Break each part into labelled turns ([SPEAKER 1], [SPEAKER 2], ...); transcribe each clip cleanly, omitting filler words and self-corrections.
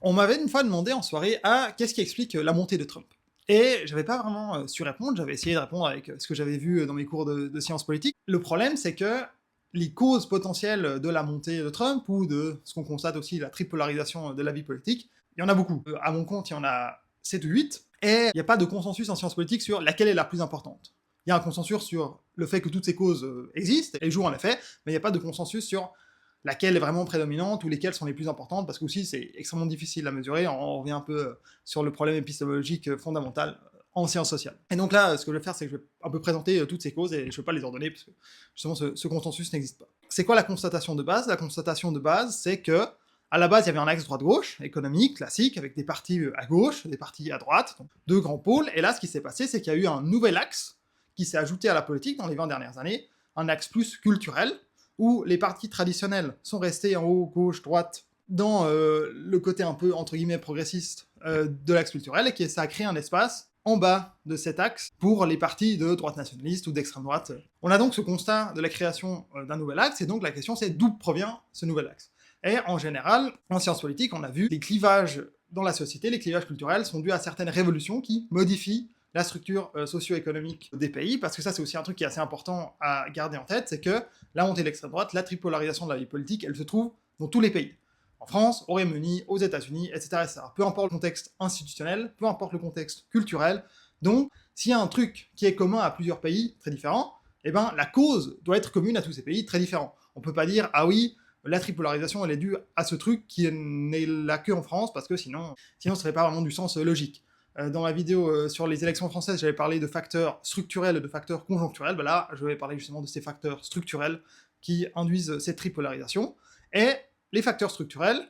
[SPEAKER 1] On m'avait une fois demandé en soirée: «Ah, qu'est-ce qui explique, la montée de Trump?» Et j'avais pas vraiment, su répondre, j'avais essayé de répondre avec, ce que j'avais vu, dans mes cours de sciences politiques. Le problème, c'est que les causes potentielles, de la montée de Trump ou de ce qu'on constate aussi, la tripolarisation, de la vie politique, il y en a beaucoup. À mon compte, il y en a 7 ou 8 et il y a pas de consensus en sciences politiques sur laquelle est la plus importante. Il y a un consensus sur le fait que toutes ces causes, existent et jouent en effet, mais il y a pas de consensus sur laquelle est vraiment prédominante ou lesquelles sont les plus importantes, parce que aussi c'est extrêmement difficile à mesurer, on revient un peu sur le problème épistémologique fondamental en sciences sociales. Et donc là, ce que je vais faire, c'est que je vais un peu présenter toutes ces causes, et je ne vais pas les ordonner, parce que justement ce consensus n'existe pas. C'est quoi la constatation de base? La constatation de base, c'est que à la base, il y avait un axe droite-gauche, économique, classique, avec des partis à gauche, des partis à droite, donc deux grands pôles, et là, ce qui s'est passé, c'est qu'il y a eu un nouvel axe qui s'est ajouté à la politique dans les 20 dernières années, un axe plus culturel, où les partis traditionnels sont restés en haut, gauche, droite, dans le côté un peu, entre guillemets, progressiste de l'axe culturel, et ça a créé un espace en bas de cet axe pour les partis de droite nationaliste ou d'extrême droite. On a donc ce constat de la création d'un nouvel axe, et donc la question c'est d'où provient ce nouvel axe. Et en général, en sciences politiques, on a vu les clivages dans la société, les clivages culturels sont dus à certaines révolutions qui modifient la structure socio-économique des pays, parce que ça c'est aussi un truc qui est assez important à garder en tête, c'est que la montée de l'extrême droite, la tripolarisation de la vie politique, elle se trouve dans tous les pays. En France, au Royaume-Uni, aux États-Unis, etc., etc. Peu importe le contexte institutionnel, peu importe le contexte culturel. Donc, s'il y a un truc qui est commun à plusieurs pays très différents, eh ben, la cause doit être commune à tous ces pays très différents. On peut pas dire, ah oui, la tripolarisation, elle est due à ce truc qui n'est là que en France, parce que sinon ça ferait pas vraiment du sens logique. Dans ma vidéo sur les élections françaises, j'avais parlé de facteurs structurels et de facteurs conjoncturels. Ben là, je vais parler justement de ces facteurs structurels qui induisent cette tripolarisation. Et les facteurs structurels,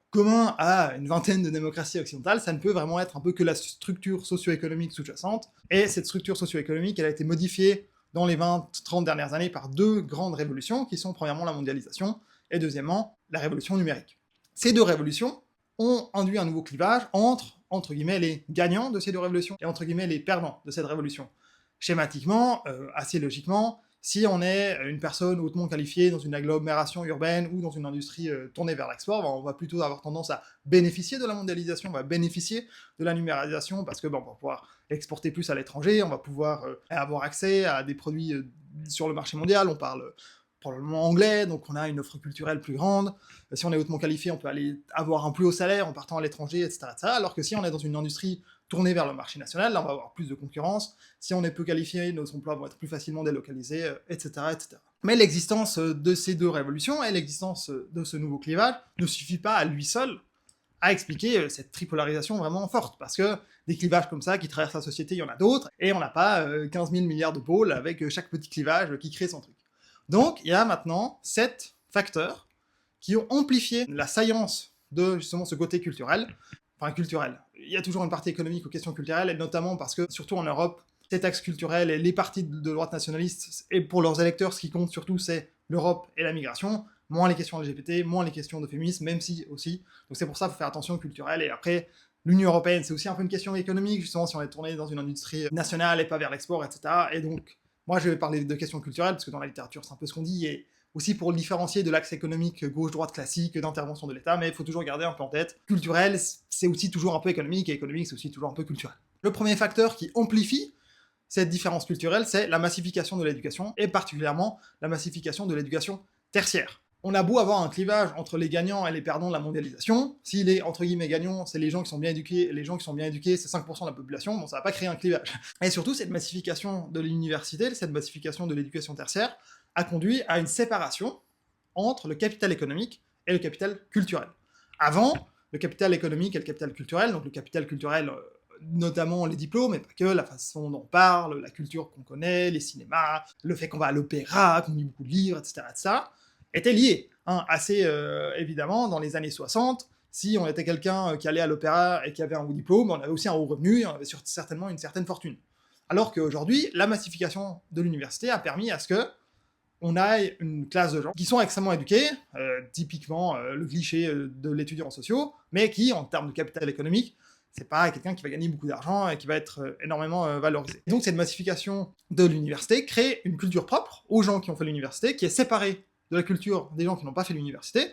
[SPEAKER 1] communs à une vingtaine de démocraties occidentales, ça ne peut vraiment être un peu que la structure socio-économique sous-jacente. Et cette structure socio-économique, elle a été modifiée dans les 20-30 dernières années par deux grandes révolutions, qui sont premièrement la mondialisation, et deuxièmement, la révolution numérique. Ces deux révolutions ont induit un nouveau clivage entre guillemets, les gagnants de ces deux révolutions, et entre guillemets, les perdants de cette révolution. Schématiquement, assez logiquement, si on est une personne hautement qualifiée dans une agglomération urbaine ou dans une industrie tournée vers l'export, on va plutôt avoir tendance à bénéficier de la mondialisation, on va bénéficier de la numérisation, parce que on va pouvoir exporter plus à l'étranger, on va pouvoir avoir accès à des produits sur le marché mondial, on parle probablement anglais, donc on a une offre culturelle plus grande. Si on est hautement qualifié, on peut aller avoir un plus haut salaire en partant à l'étranger, etc., etc. Alors que si on est dans une industrie tournée vers le marché national, là on va avoir plus de concurrence. Si on est peu qualifié, nos emplois vont être plus facilement délocalisés, etc., etc. Mais l'existence de ces deux révolutions et l'existence de ce nouveau clivage ne suffit pas à lui seul à expliquer cette tripolarisation vraiment forte, parce que des clivages comme ça qui traversent la société, il y en a d'autres, et on n'a pas 15 000 milliards de pôles avec chaque petit clivage qui crée son truc. Donc, il y a maintenant 7 facteurs qui ont amplifié la saillance de justement ce côté culturel. Enfin, culturel. Il y a toujours une partie économique aux questions culturelles, et notamment parce que, surtout en Europe, cet axe culturel et les partis de droite nationalistes, et pour leurs électeurs, ce qui compte surtout, c'est l'Europe et la migration, moins les questions LGBT, moins les questions de féminisme, même si aussi. Donc c'est pour ça qu'il faut faire attention au culturel, et après, l'Union Européenne, c'est aussi un peu une question économique, justement, si on est tourné dans une industrie nationale et pas vers l'export, etc. Et donc, moi, je vais parler de questions culturelles, parce que dans la littérature, c'est un peu ce qu'on dit, et aussi pour le différencier de l'axe économique gauche-droite classique d'intervention de l'État, mais il faut toujours garder un peu en tête. Culturel, c'est aussi toujours un peu économique, et économique, c'est aussi toujours un peu culturel. Le premier facteur qui amplifie cette différence culturelle, c'est la massification de l'éducation, et particulièrement la massification de l'éducation tertiaire. On a beau avoir un clivage entre les gagnants et les perdants de la mondialisation, si les entre guillemets gagnants, c'est les gens qui sont bien éduqués, et les gens qui sont bien éduqués, c'est 5% de la population, bon, ça va pas créer un clivage. Et surtout, cette massification de l'université, cette massification de l'éducation tertiaire, a conduit à une séparation entre le capital économique et le capital culturel. Avant, le capital économique et le capital culturel, donc le capital culturel, notamment les diplômes, mais pas que, la façon dont on parle, la culture qu'on connaît, les cinémas, le fait qu'on va à l'opéra, qu'on lit beaucoup de livres, etc., etc., étaient liés. Assez évidemment, dans les années 60, si on était quelqu'un qui allait à l'opéra et qui avait un haut diplôme, on avait aussi un haut revenu, et on avait certainement une certaine fortune. Alors qu'aujourd'hui, la massification de l'université a permis à ce que on a une classe de gens qui sont extrêmement éduqués, typiquement le cliché de l'étudiant en sociaux, mais qui, en termes de capital économique, c'est pas quelqu'un qui va gagner beaucoup d'argent et qui va être énormément valorisé. Et donc cette massification de l'université crée une culture propre aux gens qui ont fait l'université, qui est séparée de la culture des gens qui n'ont pas fait l'université,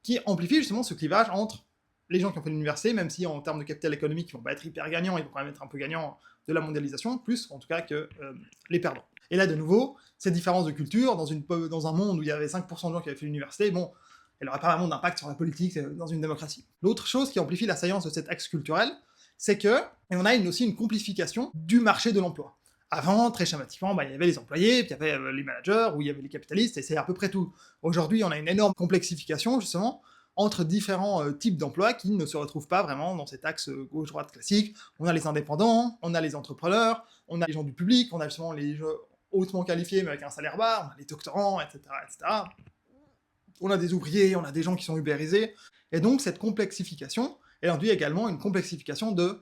[SPEAKER 1] qui amplifie justement ce clivage entre les gens qui ont fait l'université, même si en termes de capital économique, ils vont pas être hyper gagnants, ils vont quand même être un peu gagnants de la mondialisation, plus en tout cas que les perdants. Et là, de nouveau, cette différence de culture, dans un monde où il y avait 5% de gens qui avaient fait l'université, bon, elle n'aurait pas vraiment d'impact sur la politique dans une démocratie. L'autre chose qui amplifie la saillance de cet axe culturel, c'est que on a aussi une complexification du marché de l'emploi. Avant, très schématiquement, il y avait les employés, puis il y avait les managers, ou il y avait les capitalistes, et c'est à peu près tout. Aujourd'hui, on a une énorme complexification, justement, entre différents types d'emplois qui ne se retrouvent pas vraiment dans cet axe gauche-droite classique. On a les indépendants, on a les entrepreneurs, on a les gens du public, on a justement les gens hautement qualifiés mais avec un salaire bas, on a les doctorants, etc., etc. On a des ouvriers, on a des gens qui sont ubérisés, et donc cette complexification, elle induit également une complexification de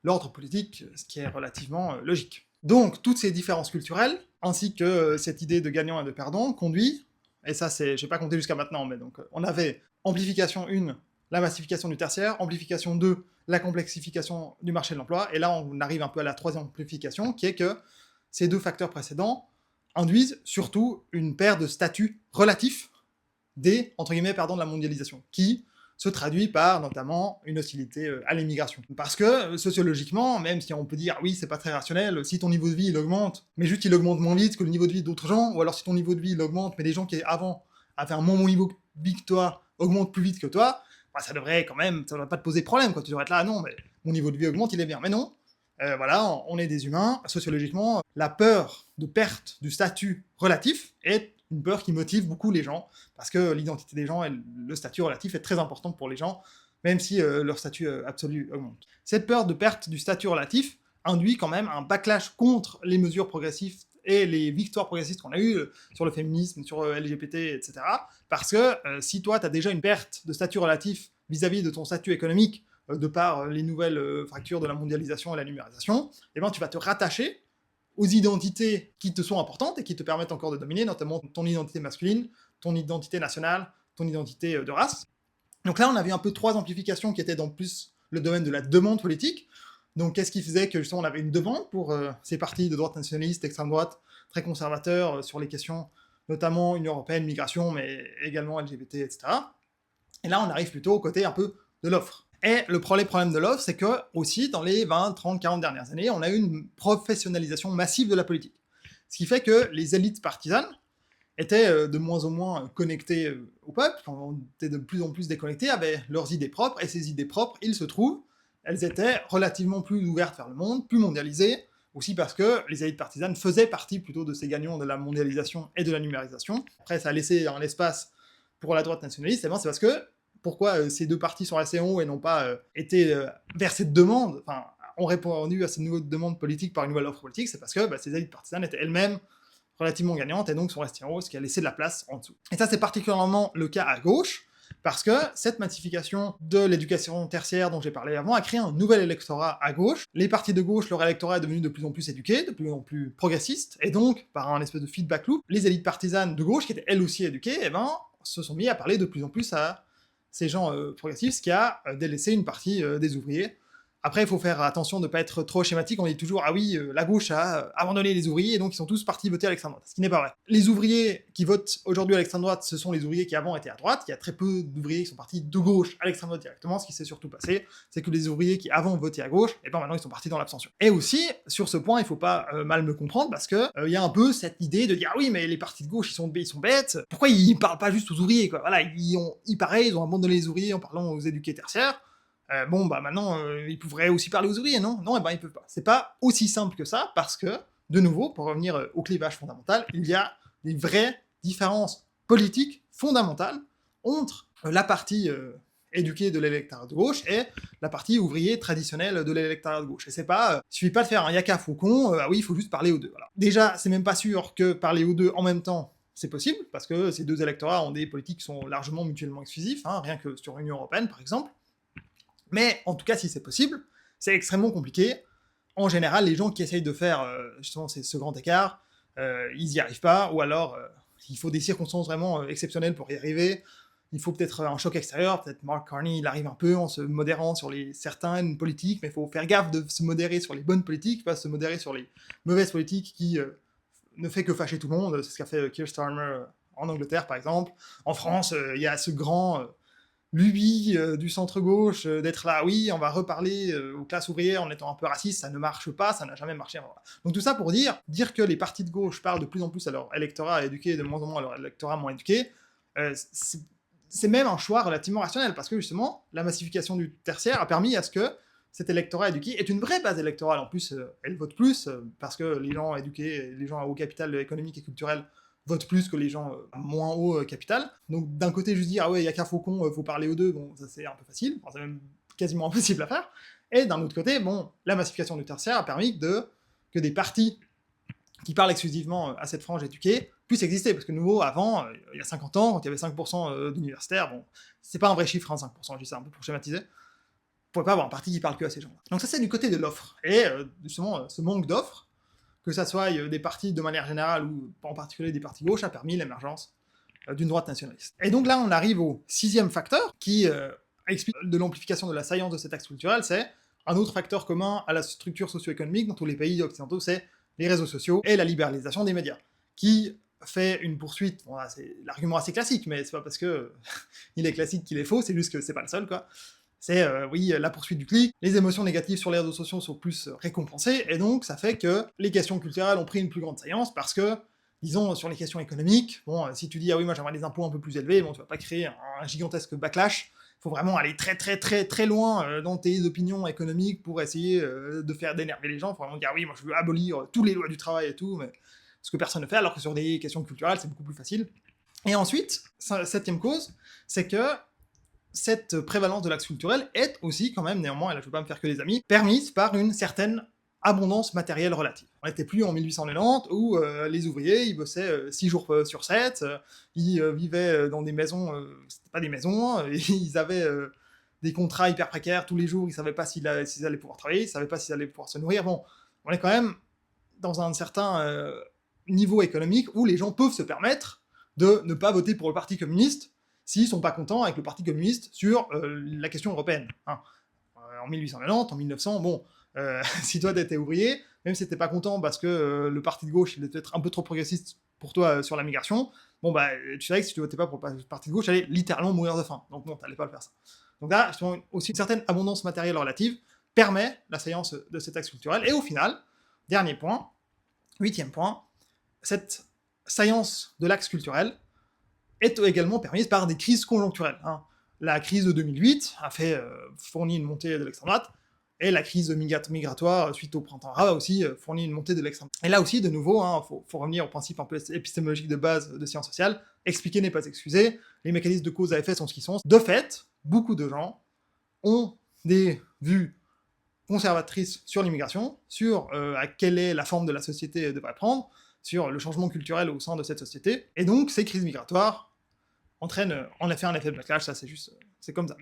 [SPEAKER 1] l'ordre politique, ce qui est relativement logique. Donc, toutes ces différences culturelles, ainsi que cette idée de gagnant et de perdant, conduit, et ça c'est, j'ai pas compté jusqu'à maintenant, mais donc on avait amplification 1, la massification du tertiaire, amplification 2, la complexification du marché de l'emploi, et là on arrive un peu à la troisième amplification, qui est que ces deux facteurs précédents induisent surtout une perte de statut relatif des, entre guillemets, perdants de la mondialisation, qui se traduit par, notamment, une hostilité à l'immigration. Parce que, sociologiquement, même si on peut dire, oui, c'est pas très rationnel, si ton niveau de vie, il augmente, mais juste il augmente moins vite que le niveau de vie d'autres gens, ou alors si ton niveau de vie, il augmente, mais des gens qui, avant, avaient un moins bon niveau de vie que toi, augmentent plus vite que toi, ça devrait quand même, ça devrait pas te poser de problème, quoi. Tu devrais être là, non, mais mon niveau de vie augmente, il est bien. Mais non, voilà, on est des humains, sociologiquement, la peur de perte du statut relatif est une peur qui motive beaucoup les gens, parce que l'identité des gens et le statut relatif est très important pour les gens, même si leur statut absolu augmente. Cette peur de perte du statut relatif induit quand même un backlash contre les mesures progressistes et les victoires progressistes qu'on a eues sur le féminisme, sur LGBT, etc. Parce que si toi, tu as déjà une perte de statut relatif vis-à-vis de ton statut économique, de par les nouvelles fractures de la mondialisation et la numérisation, eh ben, tu vas te rattacher aux identités qui te sont importantes et qui te permettent encore de dominer, notamment ton identité masculine, ton identité nationale, ton identité de race. Donc là, on avait un peu trois amplifications qui étaient dans plus le domaine de la demande politique. Donc qu'est-ce qui faisait que justement on avait une demande pour ces partis de droite nationaliste, extrême droite, très conservateurs sur les questions, notamment Union européenne, migration, mais également LGBT, etc. Et là, on arrive plutôt au côté un peu de l'offre. Et le problème de l'offre, c'est que, aussi, dans les 20, 30, 40 dernières années, on a eu une professionnalisation massive de la politique. Ce qui fait que les élites partisanes étaient de moins en moins connectées au peuple, étaient de plus en plus déconnectées, avaient leurs idées propres, et ces idées propres, il se trouve, elles étaient relativement plus ouvertes vers le monde, plus mondialisées, aussi parce que les élites partisanes faisaient partie plutôt de ces gagnants de la mondialisation et de la numérisation. Après, ça a laissé un espace pour la droite nationaliste, et ben c'est parce que pourquoi ces deux partis sont assez hauts et n'ont pas été vers cette demande, enfin, ont répondu à cette nouvelle demande politique par une nouvelle offre politique, c'est parce que ces élites partisanes étaient elles-mêmes relativement gagnantes et donc sont restées en haut, ce qui a laissé de la place en dessous. Et ça, c'est particulièrement le cas à gauche, parce que cette massification de l'éducation tertiaire dont j'ai parlé avant a créé un nouvel électorat à gauche. Les partis de gauche, leur électorat est devenu de plus en plus éduqué, de plus en plus progressiste, et donc, par un espèce de feedback loop, les élites partisanes de gauche, qui étaient elles aussi éduquées, se sont mis à parler de plus en plus à ces gens progressifs, ce qui a délaissé une partie des ouvriers. Après, il faut faire attention de ne pas être trop schématique, on dit toujours « Ah oui, la gauche a abandonné les ouvriers, et donc ils sont tous partis voter à l'extrême droite », ce qui n'est pas vrai. Les ouvriers qui votent aujourd'hui à l'extrême droite, ce sont les ouvriers qui avant étaient à droite, il y a très peu d'ouvriers qui sont partis de gauche à l'extrême droite directement, ce qui s'est surtout passé, c'est que les ouvriers qui avant votaient à gauche, et ben maintenant ils sont partis dans l'abstention. Et aussi, sur ce point, il faut pas mal me comprendre, parce que il y a un peu cette idée de dire « Ah oui, mais les partis de gauche, ils sont bêtes, pourquoi ils parlent pas juste aux ouvriers, quoi ?» Voilà, ils ont abandonné les ouvriers en parlant aux éduqués tertiaires. Maintenant, ils pourraient aussi parler aux ouvriers, non? Non, ils peuvent pas. C'est pas aussi simple que ça, parce que, de nouveau, pour revenir au clivage fondamental, il y a des vraies différences politiques fondamentales entre la partie éduquée de l'électorat de gauche et la partie ouvrier traditionnelle de l'électorat de gauche. Et c'est pas, il suffit pas de faire un yaka faucon, ah oui, il faut juste parler aux deux. Voilà. Déjà, c'est même pas sûr que parler aux deux en même temps, c'est possible, parce que ces deux électorats ont des politiques qui sont largement mutuellement exclusifs, rien que sur l'Union européenne, par exemple. Mais en tout cas, si c'est possible, c'est extrêmement compliqué. En général, les gens qui essayent de faire justement ce grand écart, ils n'y arrivent pas, ou alors il faut des circonstances vraiment exceptionnelles pour y arriver. Il faut peut-être un choc extérieur, peut-être Mark Carney, il arrive un peu en se modérant sur certaines politiques, mais il faut faire gaffe de se modérer sur les bonnes politiques, pas se modérer sur les mauvaises politiques qui ne fait que fâcher tout le monde. C'est ce qu'a fait Keir Starmer en Angleterre, par exemple. En France, il y a ce grand lubie du centre-gauche d'être là, oui, on va reparler aux classes ouvrières en étant un peu raciste, ça ne marche pas, ça n'a jamais marché. Voilà. Donc tout ça pour dire que les partis de gauche parlent de plus en plus à leur électorat éduqué et de moins en moins à leur électorat moins éduqué, c'est même un choix relativement rationnel, parce que justement, la massification du tertiaire a permis à ce que cet électorat éduqué est une vraie base électorale. En plus, elle vote plus, parce que les gens éduqués, les gens à haut capital économique et culturel votent plus que les gens à moins haut capital. Donc d'un côté, juste dire, ah ouais, il n'y a qu'un faucon, faut parler aux deux, bon, ça c'est un peu facile, enfin, c'est même quasiment impossible à faire. Et d'un autre côté, bon, la massification du tertiaire a permis que des partis qui parlent exclusivement à cette frange éduquée puissent exister, parce que nouveau, avant, il y a 50 ans, quand il y avait 5% d'universitaires, bon, c'est pas un vrai chiffre, hein, 5%, je dis ça un peu pour schématiser, vous pouvez pas avoir un parti qui parle que à ces gens-là. Donc ça, c'est du côté de l'offre. Et justement, ce manque d'offre, que ça soit des partis de manière générale ou en particulier des partis gauche, a permis l'émergence d'une droite nationaliste. Et donc là, on arrive au 6e facteur qui explique de l'amplification de la saillance de cet axe culturel, c'est un autre facteur commun à la structure socio-économique dans tous les pays occidentaux, c'est les réseaux sociaux et la libéralisation des médias, qui fait une poursuite, bon, c'est l'argument assez classique, mais c'est pas parce que il est classique qu'il est faux, c'est juste que c'est pas le seul, quoi. C'est, oui, la poursuite du clic, les émotions négatives sur les réseaux sociaux sont plus récompensées, et donc ça fait que les questions culturelles ont pris une plus grande saillance, parce que, disons, sur les questions économiques, bon, si tu dis, ah oui, moi j'aimerais des impôts un peu plus élevés, bon, tu vas pas créer un gigantesque backlash, faut vraiment aller très loin dans tes opinions économiques pour essayer de faire d'énerver les gens, faut vraiment dire, oui, moi je veux abolir tous les lois du travail et tout, mais ce que personne ne fait, alors que sur des questions culturelles, c'est beaucoup plus facile. Et ensuite, 7e cause, c'est que cette prévalence de l'axe culturel est aussi quand même, néanmoins, et là je ne veux pas me faire que des amis, permise par une certaine abondance matérielle relative. On n'était plus en 1890 où les ouvriers, ils bossaient 6 jours sur 7, ils vivaient dans des maisons, c'était pas des maisons, hein, ils avaient des contrats hyper précaires tous les jours, ils savaient pas s'ils allaient pouvoir travailler, ils savaient pas s'ils allaient pouvoir se nourrir. Bon, on est quand même dans un certain niveau économique où les gens peuvent se permettre de ne pas voter pour le Parti communiste s'ils sont pas contents avec le Parti communiste sur la question européenne. Hein. En 1890, en 1900, bon, si toi t'étais ouvrier, même si t'étais pas content parce que le parti de gauche il était peut-être un peu trop progressiste pour toi sur la migration, bon bah tu savais que si tu votais pas pour le parti de gauche, t'allais littéralement mourir de faim. Donc bon, t'allais pas le faire ça. Donc là, justement, aussi une certaine abondance matérielle relative permet la séance de cet axe culturel. Et au final, dernier point, 8e point, cette saillance de l'axe culturel est également permise par des crises conjoncturelles. Hein. La crise de 2008 a fourni une montée de l'extrême droite, et la crise migratoire suite au printemps arabe a aussi fourni une montée de l'extrême droite. Et là aussi, de nouveau, faut revenir au principe un peu épistémologique de base de sciences sociales, expliquer n'est pas excuser, les mécanismes de cause à effet sont ce qu'ils sont. De fait, beaucoup de gens ont des vues conservatrices sur l'immigration, sur à quelle est la forme de la société devrait prendre, sur le changement culturel au sein de cette société, et donc ces crises migratoires entraînent en effet un effet de backlash, ça c'est juste, c'est comme ça.